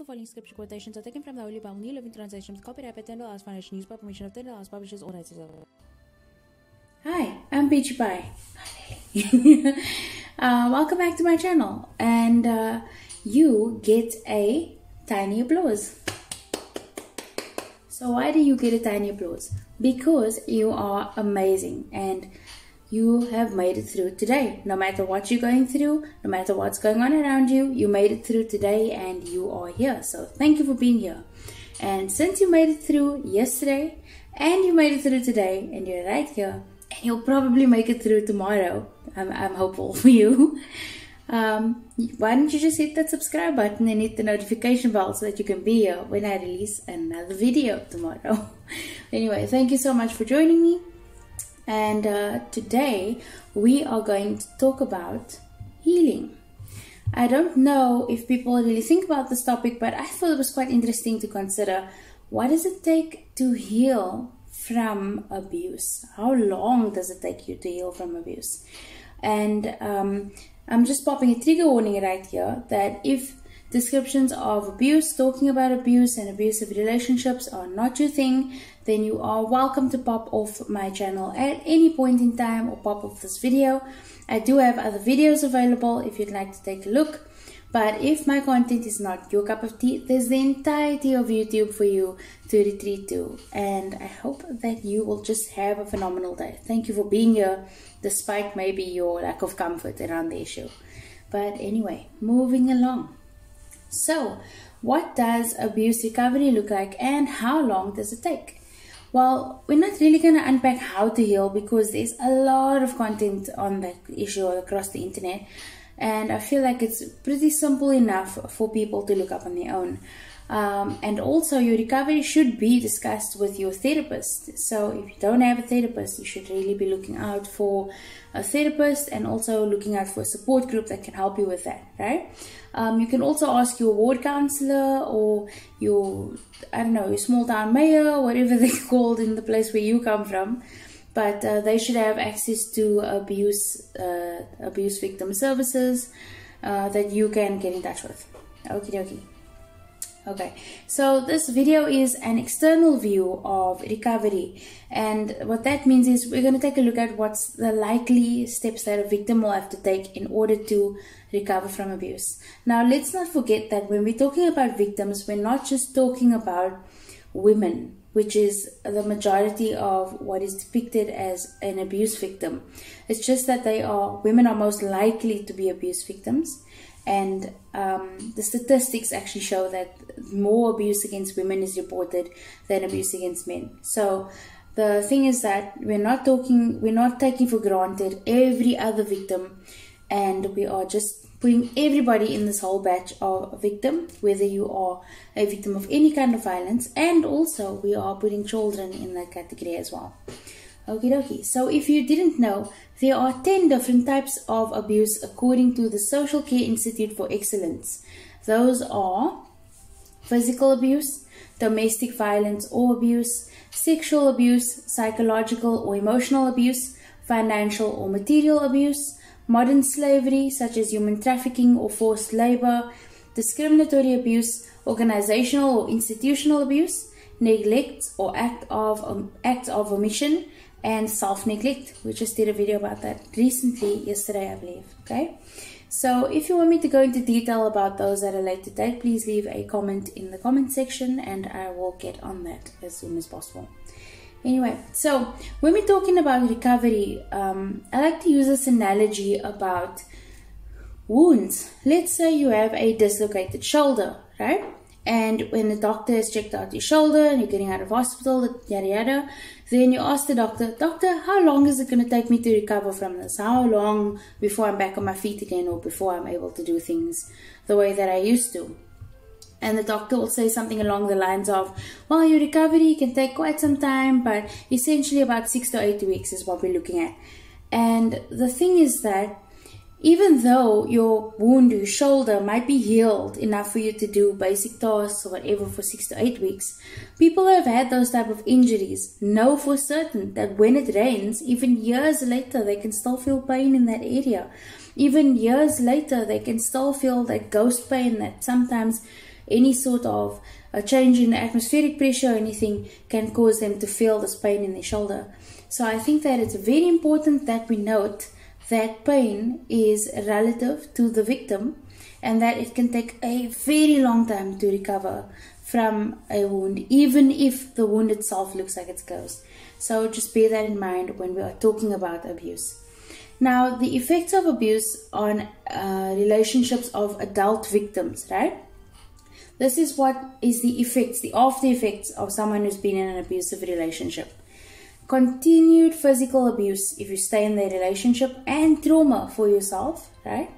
following scripture quotations are taken from the Holy Bible, New Living Translation, with copyright by Tyndale Foundation, used by permission of Tyndale Publishers, all rights reserved. Hi, I'm Peachy Pie. Welcome back to my channel, and you get a tiny applause. So why do you get a tiny applause? Because you are amazing and you have made it through today. No matter what you're going through, no matter what's going on around you, you made it through today and you are here. So thank you for being here. And since you made it through yesterday and you made it through today and you're right here, and you'll probably make it through tomorrow, I'm hopeful for you. Why don't you just hit that subscribe button and hit the notification bell so that you can be here when I release another video tomorrow. Anyway, thank you so much for joining me. And today we are going to talk about healing. I don't know if people really think about this topic, but I thought it was quite interesting to consider. What does it take to heal from abuse? How long does it take you to heal from abuse? And I'm just popping a trigger warning right here that if descriptions of abuse, talking about abuse and abusive relationships are not your thing, then you are welcome to pop off my channel at any point in time or pop off this video. I do have other videos available if you'd like to take a look. But if my content is not your cup of tea, there's the entirety of YouTube for you to retreat to. And I hope that you will just have a phenomenal day. Thank you for being here, despite maybe your lack of comfort around the issue. But anyway, moving along. So, what does abuse recovery look like and how long does it take? Well, we're not really going to unpack how to heal because there's a lot of content on that issue across the internet. And I feel like it's pretty simple enough for people to look up on their own. And also your recovery should be discussed with your therapist. So if you don't have a therapist, you should really be looking out for a therapist and also looking out for a support group that can help you with that, right? You can also ask your ward counselor or your, I don't know, your small town mayor, whatever they're called in the place where you come from. But they should have access to abuse victim services that you can get in touch with. Okie dokie. Okay, so this video is an external view of recovery, and what that means is we're going to take a look at what's the likely steps that a victim will have to take in order to recover from abuse. Now, let's not forget that when we're talking about victims, we're not just talking about women, which is the majority of what is depicted as an abuse victim. It's just that women are most likely to be abuse victims. And the statistics actually show that more abuse against women is reported than abuse against men. So the thing is that we're not taking for granted every other victim, and we are just putting everybody in this whole batch of victim, whether you are a victim of any kind of violence, and also we are putting children in that category as well. Okie dokie. So if you didn't know, there are 10 different types of abuse according to the Social Care Institute for Excellence. Those are physical abuse, domestic violence or abuse, sexual abuse, psychological or emotional abuse, financial or material abuse, modern slavery such as human trafficking or forced labor, discriminatory abuse, organizational or institutional abuse, neglect or act of omission, and self-neglect. We just did a video about that recently, yesterday I believe. Okay, so if you want me to go into detail about those that are late to date, please leave a comment in the comment section and I will get on that as soon as possible. Anyway, so when we're talking about recovery, I like to use this analogy about wounds. Let's say you have a dislocated shoulder, right? And when the doctor has checked out your shoulder and you're getting out of hospital, yada yada, then you ask the doctor, how long is it going to take me to recover from this? How long before I'm back on my feet again, or before I'm able to do things the way that I used to? And the doctor will say something along the lines of, well, your recovery can take quite some time, but essentially about 6 to 8 weeks is what we're looking at. And the thing is that even though your wound, your shoulder, might be healed enough for you to do basic tasks or whatever for 6 to 8 weeks, people who have had those type of injuries know for certain that when it rains, even years later, they can still feel pain in that area. Even years later, they can still feel that ghost pain that sometimes any sort of a change in atmospheric pressure or anything can cause them to feel this pain in their shoulder. So I think that it's very important that we note that pain is relative to the victim and that it can take a very long time to recover from a wound, even if the wound itself looks like it's closed. So just bear that in mind when we are talking about abuse. Now, the effects of abuse on relationships of adult victims, right? This is what is the effects, the after effects of someone who's been in an abusive relationship. Continued physical abuse if you stay in their relationship, and trauma for yourself, right?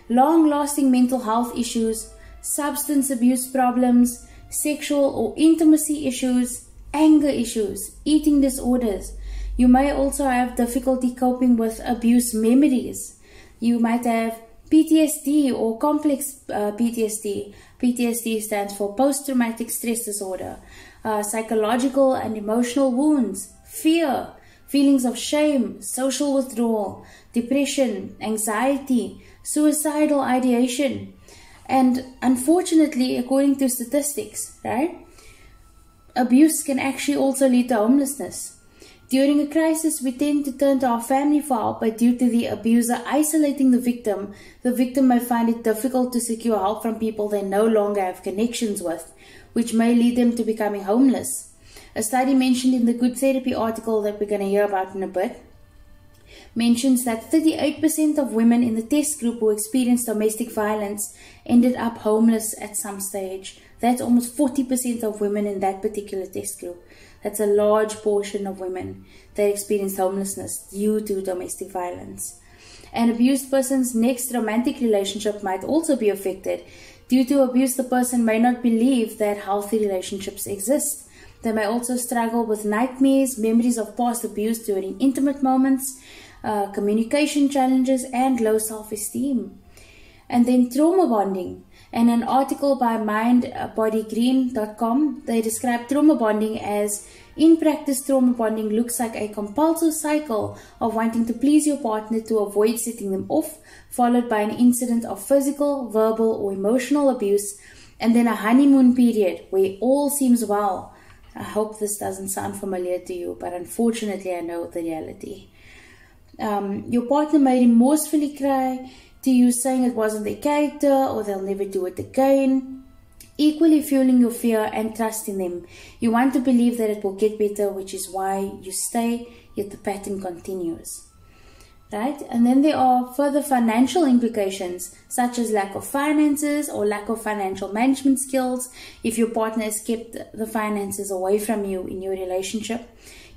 Long-lasting mental health issues, substance abuse problems, sexual or intimacy issues, anger issues, eating disorders. You may also have difficulty coping with abuse memories. You might have PTSD or complex PTSD. PTSD stands for post-traumatic stress disorder. Psychological and emotional wounds, fear, feelings of shame, social withdrawal, depression, anxiety, suicidal ideation. And unfortunately, according to statistics, right, abuse can actually also lead to homelessness. During a crisis, we tend to turn to our family for help, but due to the abuser isolating the victim may find it difficult to secure help from people they no longer have connections with, which may lead them to becoming homeless. A study mentioned in the Good Therapy article that we're going to hear about in a bit mentions that 38% of women in the test group who experienced domestic violence ended up homeless at some stage. That's almost 40% of women in that particular test group. That's a large portion of women that experience homelessness due to domestic violence. An abused person's next romantic relationship might also be affected. Due to abuse, the person may not believe that healthy relationships exist. They may also struggle with nightmares, memories of past abuse during intimate moments, communication challenges, and low self-esteem. And then trauma bonding. In an article by mindbodygreen.com, they describe trauma bonding as, in practice, trauma bonding looks like a compulsive cycle of wanting to please your partner to avoid setting them off, followed by an incident of physical, verbal, or emotional abuse, and then a honeymoon period where all seems well. I hope this doesn't sound familiar to you, but unfortunately I know the reality. Your partner may remorsefully cry to you, saying it wasn't their character or they'll never do it again, equally fueling your fear and trust in them. You want to believe that it will get better, which is why you stay, yet the pattern continues. Right? And then there are further financial implications, such as lack of finances or lack of financial management skills. If your partner has kept the finances away from you in your relationship,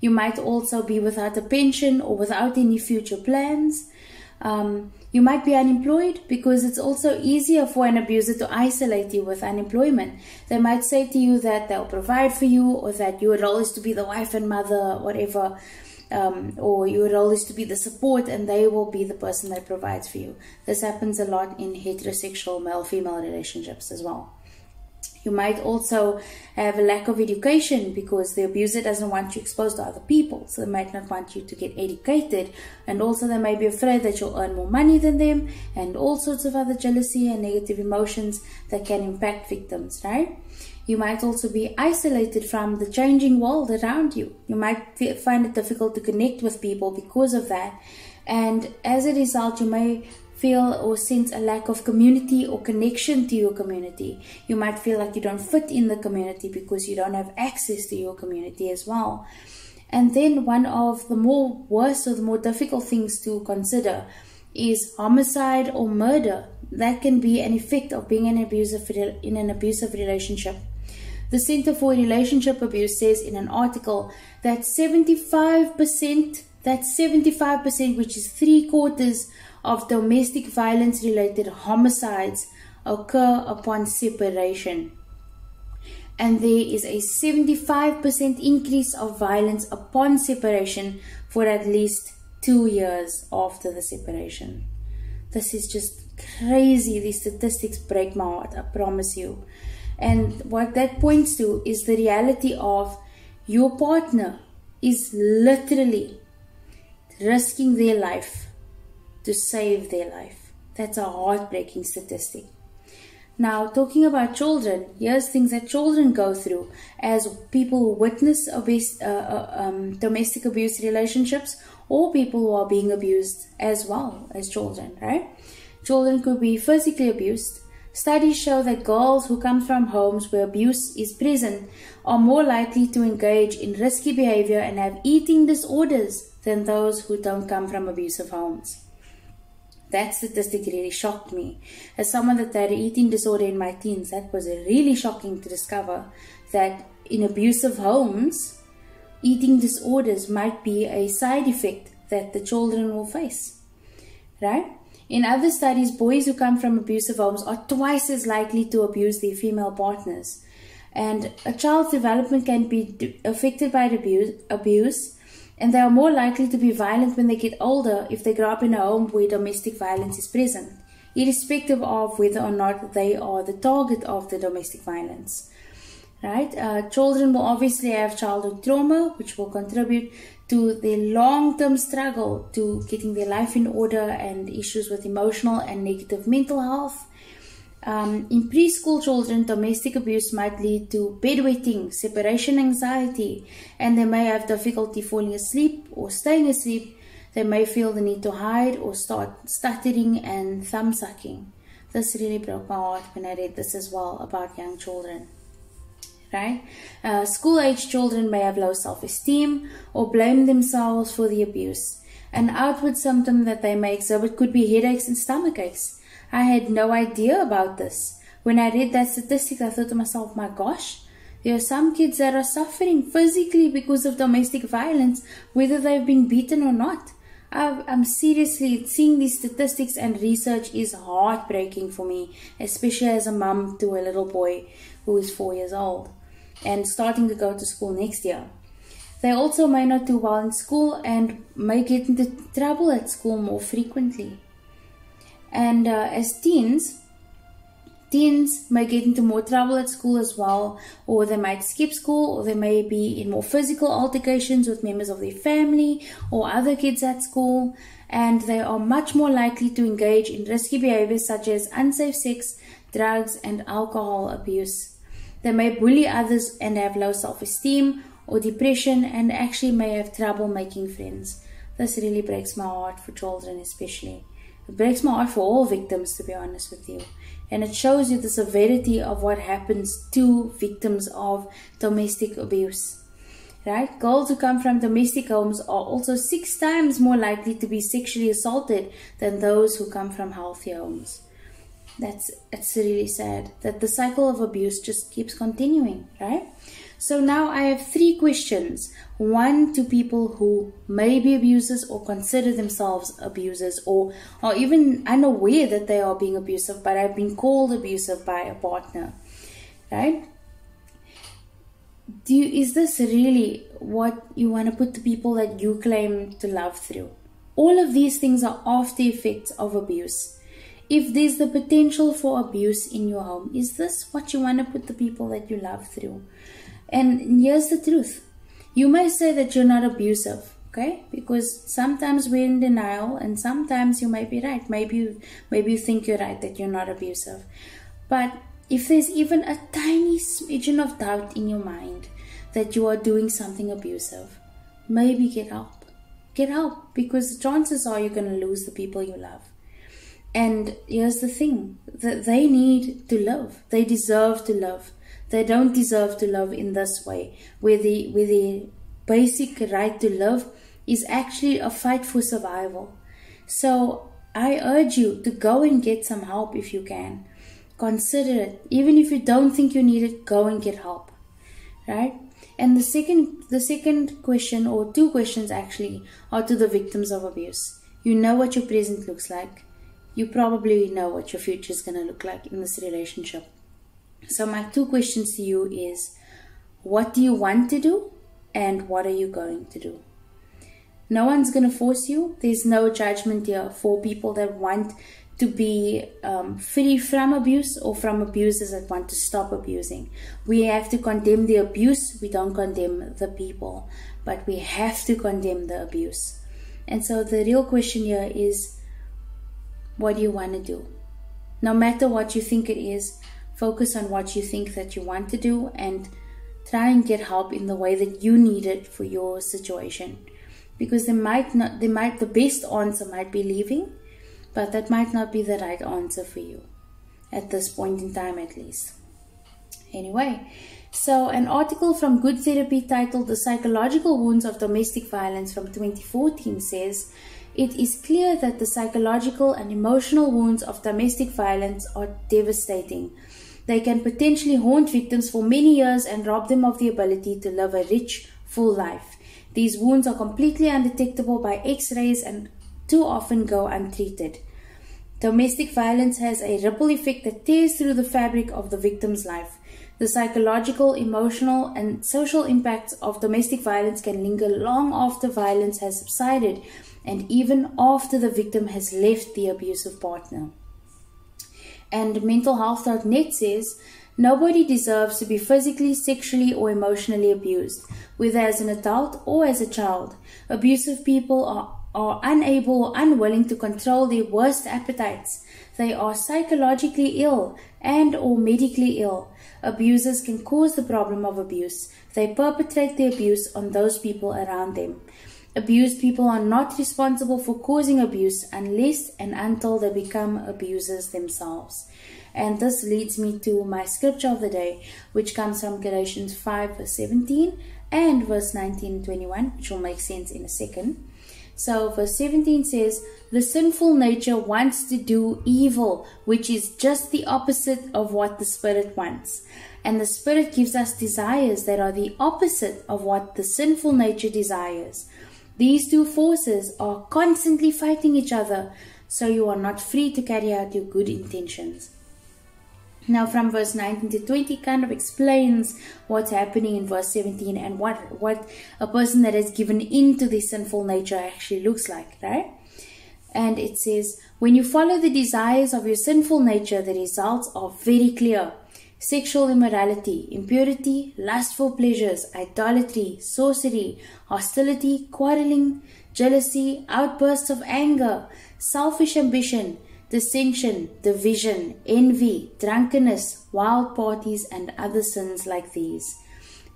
you might also be without a pension or without any future plans. You might be unemployed, because it's also easier for an abuser to isolate you with unemployment. They might say to you that they'll provide for you, or that your role is to be the wife and mother, whatever, or your role is to be the support, and they will be the person that provides for you. This happens a lot in heterosexual male-female relationships as well. You might also have a lack of education, because the abuser doesn't want you exposed to other people, so they might not want you to get educated, and also they may be afraid that you'll earn more money than them, and all sorts of other jealousy and negative emotions that can impact victims, right? You might also be isolated from the changing world around you. You might find it difficult to connect with people because of that, and as a result you may feel or sense a lack of community or connection to your community. You might feel like you don't fit in the community because you don't have access to your community as well. And then one of the more worst or the more difficult things to consider is homicide or murder. That can be an effect of being in an abusive relationship. The Center for Relationship Abuse says in an article that 75%, which is 3/4 of domestic violence related homicides, occur upon separation. And there is a 75% increase of violence upon separation for at least 2 years after the separation. This is just crazy. These statistics break my heart, I promise you. And what that points to is the reality of your partner is literally risking their life to save their life. That's a heartbreaking statistic. Now, talking about children, here's things that children go through as people who witness domestic abuse relationships, or people who are being abused as well as children, right? Children could be physically abused. Studies show that girls who come from homes where abuse is present are more likely to engage in risky behavior and have eating disorders than those who don't come from abusive homes. That statistic really shocked me. As someone that had an eating disorder in my teens, that was really shocking to discover that in abusive homes, eating disorders might be a side effect that the children will face, right? In other studies, boys who come from abusive homes are twice as likely to abuse their female partners. And a child's development can be affected by abuse, and they are more likely to be violent when they get older if they grow up in a home where domestic violence is present, irrespective of whether or not they are the target of the domestic violence. Right? Children will obviously have childhood trauma, which will contribute to their long-term struggle to getting their life in order and issues with emotional and negative mental health. In preschool children, domestic abuse might lead to bedwetting, separation anxiety, and they may have difficulty falling asleep or staying asleep. They may feel the need to hide or start stuttering and thumb sucking. This really broke my heart when I read this as well about young children. Right? School-age children may have low self-esteem or blame themselves for the abuse. An outward symptom that they may exhibit could be headaches and stomach aches. I had no idea about this. When I read that statistic, I thought to myself, my gosh, there are some kids that are suffering physically because of domestic violence, whether they've been beaten or not. I'm seriously seeing these statistics, and research is heartbreaking for me, especially as a mum to a little boy who is 4 years old and starting to go to school next year. They also may not do well in school and may get into trouble at school more frequently. And as teens may get into more trouble at school as well, or they might skip school, or they may be in more physical altercations with members of their family or other kids at school, and they are much more likely to engage in risky behaviors such as unsafe sex, drugs, and alcohol abuse. They may bully others and have low self-esteem or depression, and actually may have trouble making friends. This really breaks my heart for children especially. It breaks my heart for all victims, to be honest with you. And it shows you the severity of what happens to victims of domestic abuse. Right? Girls who come from domestic homes are also 6 times more likely to be sexually assaulted than those who come from healthy homes. It's really sad that the cycle of abuse just keeps continuing, right? So now I have 3 questions. 1 to people who may be abusers or consider themselves abusers, or are even unaware that they are being abusive but have been called abusive by a partner, right? Is this really what you want to put the people that you claim to love through? All of these things are after effects of abuse. If there's the potential for abuse in your home, is this what you want to put the people that you love through? And here's the truth. You may say that you're not abusive, okay? Because sometimes we're in denial, and sometimes you might be right. Maybe you think you're right, that you're not abusive. But if there's even a tiny smidgen of doubt in your mind that you are doing something abusive, maybe get help. Get help, because the chances are you're going to lose the people you love. And here's the thing, that they need to live. They deserve to live. They don't deserve to live in this way, where the basic right to live is actually a fight for survival. So I urge you to go and get some help if you can. Consider it. Even if you don't think you need it, go and get help. Right? And the second question, or 2 questions actually, are to the victims of abuse. You know what your present looks like. You probably know what your future is going to look like in this relationship. So my 2 questions to you is, what do you want to do, and what are you going to do? No one's going to force you. There's no judgment here for people that want to be free from abuse, or from abusers that want to stop abusing. We have to condemn the abuse. We don't condemn the people, but we have to condemn the abuse. And so the real question here is, what do you want to do? No matter what you think it is, focus on what you think that you want to do and try and get help in the way that you need it for your situation. Because the best answer might be leaving, but that might not be the right answer for you at this point in time, at least. Anyway, so an article from Good Therapy titled "The Psychological Wounds of Domestic Violence" from 2014 says, "It is clear that the psychological and emotional wounds of domestic violence are devastating. They can potentially haunt victims for many years and rob them of the ability to live a rich, full life. These wounds are completely undetectable by X-rays and too often go untreated. Domestic violence has a ripple effect that tears through the fabric of the victim's life. The psychological, emotional, and social impacts of domestic violence can linger long after violence has subsided and even after the victim has left the abusive partner." And mentalhealth.net says, "Nobody deserves to be physically, sexually, or emotionally abused, whether as an adult or as a child. Abusive people are unable or unwilling to control their worst appetites. They are psychologically ill and or medically ill. Abusers can cause the problem of abuse. They perpetrate the abuse on those people around them. Abused people are not responsible for causing abuse unless and until they become abusers themselves." And this leads me to my scripture of the day, which comes from Galatians 5 verse 17 and verse 19 and 21, which will make sense in a second. So verse 17 says, "The sinful nature wants to do evil, which is just the opposite of what the Spirit wants. And the Spirit gives us desires that are the opposite of what the sinful nature desires. These two forces are constantly fighting each other, so you are not free to carry out your good intentions." Now from verse 19 to 20 kind of explains what's happening in verse 17 and what a person that has given in to the sinful nature actually looks like, right? And it says, "When you follow the desires of your sinful nature, the results are very clear. Sexual immorality, impurity, lustful pleasures, idolatry, sorcery, hostility, quarreling, jealousy, outbursts of anger, selfish ambition, dissension, division, envy, drunkenness, wild parties, and other sins like these.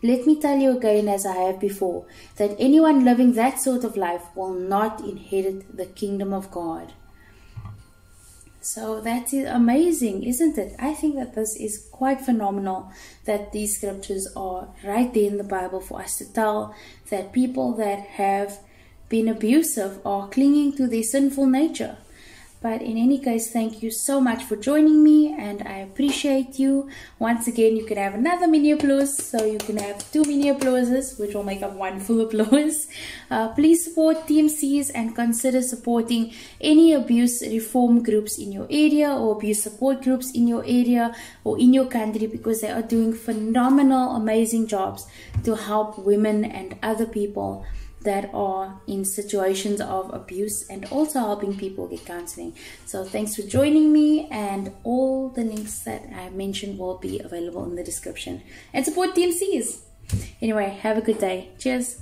Let me tell you again, as I have before, that anyone living that sort of life will not inherit the kingdom of God." So that is amazing, isn't it? I think that this is quite phenomenal that these scriptures are right there in the Bible for us to tell that people that have been abusive are clinging to their sinful nature. But in any case, thank you so much for joining me, and I appreciate you. Once again, you can have another mini applause, so you can have 2 mini applauses, which will make up 1 full applause. Please support TMCs and consider supporting any abuse reform groups in your area or abuse support groups in your area or in your country, because they are doing phenomenal, amazing jobs to help women and other people that are in situations of abuse, and also helping people get counseling. So thanks for joining me, and all the links that I mentioned will be available in the description. And support TMCs. Anyway, have a good day. Cheers.